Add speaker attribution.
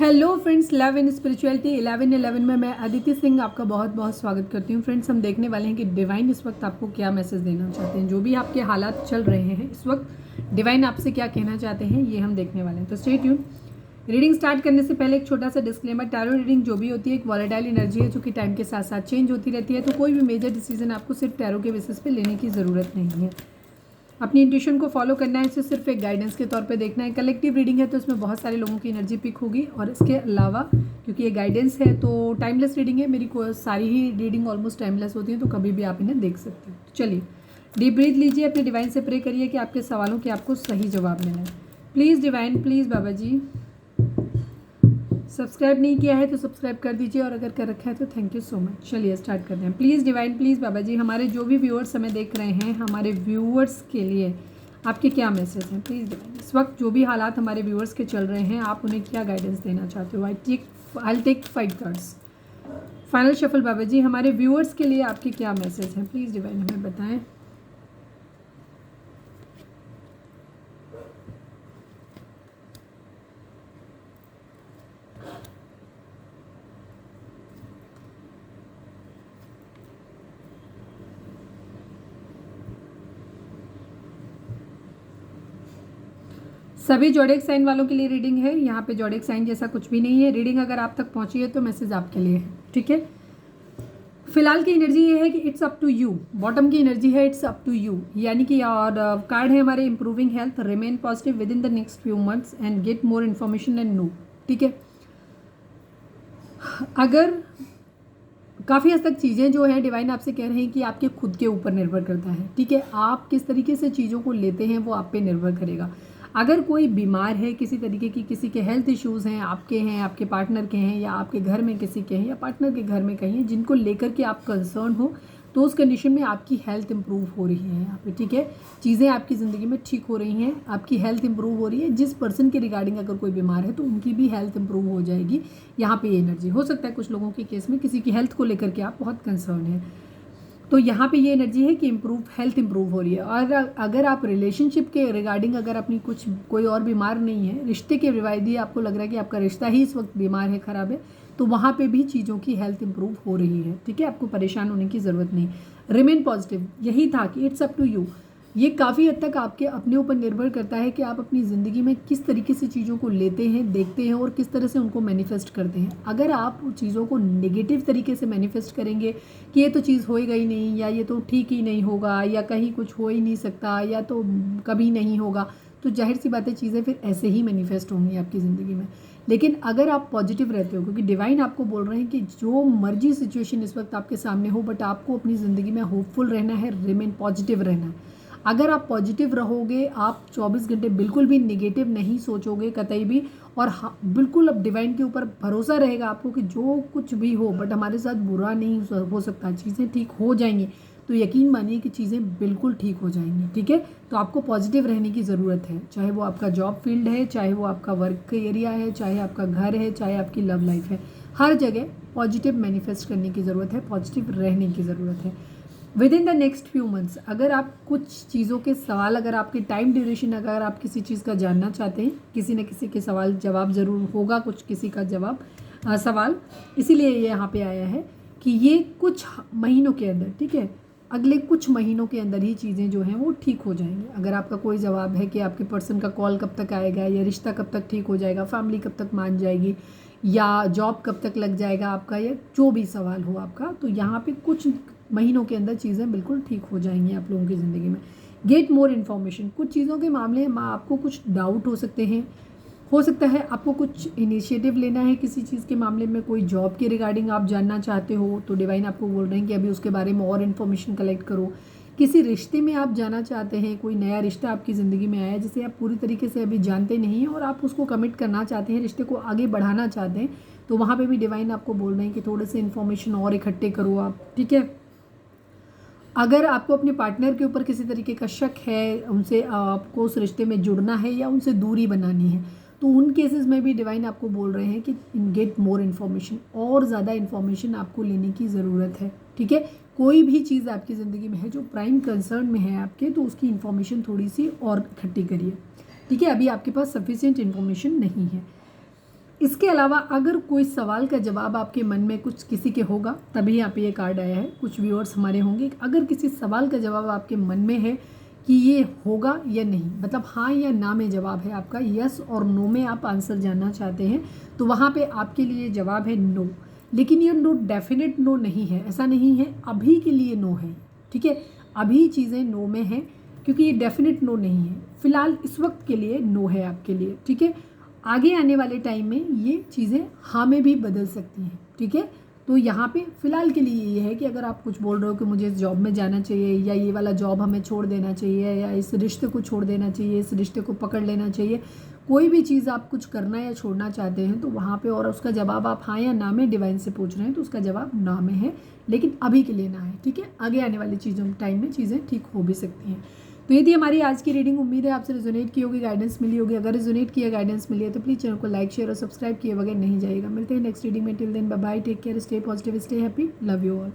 Speaker 1: Hello friends, love in spirituality 1111 में मैं अदिति सिंह आपका बहुत बहुत स्वागत करती हूँ। फ्रेंड्स, हम देखने वाले हैं कि डिवाइन इस वक्त आपको क्या मैसेज देना चाहते हैं। जो भी आपके हालात चल रहे हैं इस वक्त डिवाइन आपसे क्या कहना चाहते हैं ये हम देखने वाले हैं। तो स्टे ट्यून। रीडिंग स्टार्ट करने से पहले एक छोटा सा डिस्क्लेमर, टैरो रीडिंग जो भी होती है एक वॉलेटाइल एनर्जी है जो कि टाइम के साथ साथ चेंज होती रहती है। तो कोई भी मेजर डिसीजन आपको सिर्फ टैरो के बेसिस पे लेने की ज़रूरत नहीं है। अपनी इंट्यूशन को फॉलो करना है, इसे सिर्फ एक गाइडेंस के तौर पे देखना है। कलेक्टिव रीडिंग है तो इसमें बहुत सारे लोगों की एनर्जी पिक होगी और इसके अलावा क्योंकि ये गाइडेंस है तो टाइमलेस रीडिंग है। मेरी सारी ही रीडिंग ऑलमोस्ट टाइमलेस होती है, तो कभी भी आप इन्हें देख सकते हो। तो चलिए डीप ब्रीथ लीजिए, अपने डिवाइन से प्रे करिए कि आपके सवालों के आपको सही जवाब मिले। Please divine, please Baba ji. Subscribe नहीं किया है तो सब्सक्राइब कर दीजिए और अगर कर रखा है तो थैंक यू सो मच। चलिए स्टार्ट करते हैं। प्लीज़ डिवाइन, प्लीज़ बाबा जी, हमारे जो भी व्यूअर्स हमें देख रहे हैं, हमारे व्यूअर्स के लिए आपके क्या मैसेज हैं। प्लीज़ डिवाइन, इस वक्त जो भी हालात हमारे व्यूअर्स के चल रहे हैं आप उन्हें क्या गाइडेंस देना चाहते हो। I take 5 cards. Final shuffle बाबा जी, हमारे व्यूअर्स के लिए आपके क्या मैसेज हैं। प्लीज़ डिवाइन हमें बताएं। सभी जोडिएक साइन वालों के लिए रीडिंग है। यहाँ पे जोडिएक साइन जैसा कुछ भी नहीं है। रीडिंग अगर आप तक पहुँची है तो मैसेज आपके लिए है, ठीक है। फिलहाल की एनर्जी ये है कि it's up to you. Bottom की एनर्जी है इट्स अप टू यू, यानी कि और कार्ड है हमारे improving health, remain positive with in the next few months and get more information and know, ठीक है। अगर काफ़ी हद तक चीज़ें जो है डिवाइन आपसे कह रहे हैं कि आपके खुद के ऊपर निर्भर करता है, ठीक है। आप किस तरीके से चीज़ों को लेते हैं वो आप पे निर्भर करेगा। अगर कोई बीमार है किसी तरीके की, किसी के हेल्थ इश्यूज़ हैं, आपके पार्टनर के हैं या आपके घर में किसी के हैं या पार्टनर के घर में कहीं हैं जिनको लेकर के आप कंसर्न हो, तो उस कंडीशन में आपकी हेल्थ इंप्रूव हो रही है यहाँ पे, ठीक है। चीज़ें आपकी ज़िंदगी में ठीक हो रही हैं, आपकी हेल्थ इंप्रूव हो रही है। जिस पर्सन के रिगार्डिंग अगर कोई बीमार है तो उनकी भी हेल्थ इंप्रूव हो जाएगी। यहाँ पे ये एनर्जी हो सकता है कुछ लोगों के केस में किसी की हेल्थ को लेकर के आप बहुत कंसर्न हैं, तो यहाँ पे ये एनर्जी है कि हेल्थ इंप्रूव हो रही है। और अगर आप रिलेशनशिप के रिगार्डिंग अगर अपनी कोई और बीमार नहीं है, रिश्ते के रिवायती आपको लग रहा है कि आपका रिश्ता ही इस वक्त बीमार है, ख़राब है, तो वहाँ पे भी चीज़ों की हेल्थ इंप्रूव हो रही है, ठीक है। आपको परेशान होने की ज़रूरत नहीं। रिमेन पॉजिटिव, यही था कि इट्स अप टू यू। ये काफ़ी हद तक आपके अपने ऊपर निर्भर करता है कि आप अपनी ज़िंदगी में किस तरीके से चीज़ों को लेते हैं, देखते हैं और किस तरह से उनको मैनिफेस्ट करते हैं। अगर आप चीज़ों को नेगेटिव तरीके से मैनिफेस्ट करेंगे कि ये तो चीज़ होएगा ही नहीं, या ये तो ठीक ही नहीं होगा, या कहीं कुछ हो ही नहीं सकता, या तो कभी नहीं होगा, तो जाहिर सी बातें चीज़ें फिर ऐसे ही मैनिफेस्ट होंगी आपकी ज़िंदगी में। लेकिन अगर आप पॉजिटिव रहते हो, क्योंकि डिवाइन आपको बोल रहे हैं कि जो मर्जी सिचुएशन इस वक्त आपके सामने हो, बट आपको अपनी ज़िंदगी में होपफुल रहना है, रिमेन पॉजिटिव रहना है। अगर आप पॉजिटिव रहोगे, आप 24 घंटे बिल्कुल भी नेगेटिव नहीं सोचोगे कतई भी, और बिल्कुल अब डिवाइन के ऊपर भरोसा रहेगा आपको कि जो कुछ भी हो बट हमारे साथ बुरा नहीं हो सकता, चीज़ें ठीक हो जाएंगी, तो यकीन मानिए कि चीज़ें बिल्कुल ठीक हो जाएंगी, ठीक है। तो आपको पॉजिटिव रहने की ज़रूरत है, चाहे वो आपका जॉब फील्ड है, चाहे वो आपका वर्क एरिया है, चाहे आपका घर है, चाहे आपकी लव लाइफ है। हर जगह पॉजिटिव मैनिफेस्ट करने की ज़रूरत है, पॉजिटिव रहने की ज़रूरत है। With in the next few months अगर आप कुछ चीज़ों के सवाल, अगर आपकी टाइम ड्यूरेशन, अगर आप किसी चीज़ का जानना चाहते हैं, किसी न किसी के सवाल जवाब ज़रूर होगा, कुछ किसी का जवाब सवाल, इसीलिए ये यहाँ पे आया है कि ये कुछ महीनों के अंदर, ठीक है, अगले कुछ महीनों के अंदर ही चीज़ें जो हैं वो ठीक हो जाएंगी। अगर आपका कोई जवाब है कि आपके पर्सन का कॉल कब तक आएगा, या रिश्ता कब तक ठीक हो जाएगा, फैमिली कब तक मान जाएगी, या जॉब कब तक लग जाएगा आपका, या जो भी सवाल हो आपका, तो यहाँ पे कुछ महीनों के अंदर चीज़ें बिल्कुल ठीक हो जाएंगी आप लोगों की ज़िंदगी में। गेट मोर इन्फॉर्मेशन, कुछ चीज़ों के मामले में आपको कुछ डाउट हो सकते हैं, हो सकता है आपको कुछ इनिशिएटिव लेना है किसी चीज़ के मामले में, कोई जॉब के रिगार्डिंग आप जानना चाहते हो तो डिवाइन आपको बोल रहे हैं कि अभी उसके बारे में और इन्फॉर्मेशन कलेक्ट करो। किसी रिश्ते में आप जाना चाहते हैं, कोई नया रिश्ता आपकी ज़िंदगी में आया है जिसे आप पूरी तरीके से अभी जानते नहीं हैं और आप उसको कमिट करना चाहते हैं, रिश्ते को आगे बढ़ाना चाहते हैं, तो वहाँ पे भी डिवाइन आपको बोल रहे हैं कि थोड़े से इन्फॉर्मेशन और इकट्ठे करो आप, ठीक है। अगर आपको अपने पार्टनर के ऊपर किसी तरीके का शक है, उनसे आपको उस रिश्ते में जुड़ना है या उनसे दूरी बनानी है, तो उन केसेस में भी डिवाइन आपको बोल रहे हैं कि गेट मोर इन्फॉर्मेशन, और ज़्यादा इन्फॉर्मेशन आपको लेने की ज़रूरत है, ठीक है। कोई भी चीज़ आपकी ज़िंदगी में है जो प्राइम कंसर्न में है आपके, तो उसकी इन्फॉर्मेशन थोड़ी सी और इकट्ठी करिए, ठीक है। अभी आपके पास सफिशिएंट इन्फॉर्मेशन नहीं है। इसके अलावा अगर कोई सवाल का जवाब आपके मन में कुछ किसी के होगा, तभी यहाँ पे ये कार्ड आया है, कुछ व्यूअर्स हमारे होंगे, अगर किसी सवाल का जवाब आपके मन में है कि ये होगा या नहीं, मतलब हाँ या ना में जवाब है आपका, यस और नो में आप आंसर जानना चाहते हैं, तो वहाँ पे आपके लिए जवाब है नो। लेकिन ये नो डेफिनेट नो नहीं है, ऐसा नहीं है अभी के लिए नो है, ठीक है, अभी चीज़ें नो में हैं क्योंकि ये डेफिनेट नो नहीं है, फिलहाल इस वक्त के लिए नो है आपके लिए, ठीक है। आगे आने वाले टाइम में ये चीज़ें हाँ में भी बदल सकती हैं, ठीक है। तो यहाँ पे फ़िलहाल के लिए ये है कि अगर आप कुछ बोल रहे हो कि मुझे इस जॉब में जाना चाहिए, या ये वाला जॉब हमें छोड़ देना चाहिए, या इस रिश्ते को छोड़ देना चाहिए, इस रिश्ते को पकड़ लेना चाहिए, कोई भी चीज़ आप कुछ करना या छोड़ना चाहते हैं, तो वहाँ पे और उसका जवाब आप हाँ या ना में डिवाइन से पूछ रहे हैं, तो उसका जवाब ना में है, लेकिन अभी के लिए ना है, ठीक है। आगे आने वाली चीज़ों टाइम में चीज़ें ठीक हो भी सकती हैं। तो ये थी हमारी आज की रीडिंग। उम्मीद है आपसे रिजोनेट की होगी, गाइडेंस मिली होगी। अगर रिजोनेट किया, गाइडेंस मिली है तो प्लीज़ चैनल को लाइक, शेयर और सब्सक्राइब किए बगैर नहीं जाएगा। मिलते हैं नेक्स्ट रीडिंग में। Till then bye bye, take care, stay positive, stay happy, love you all.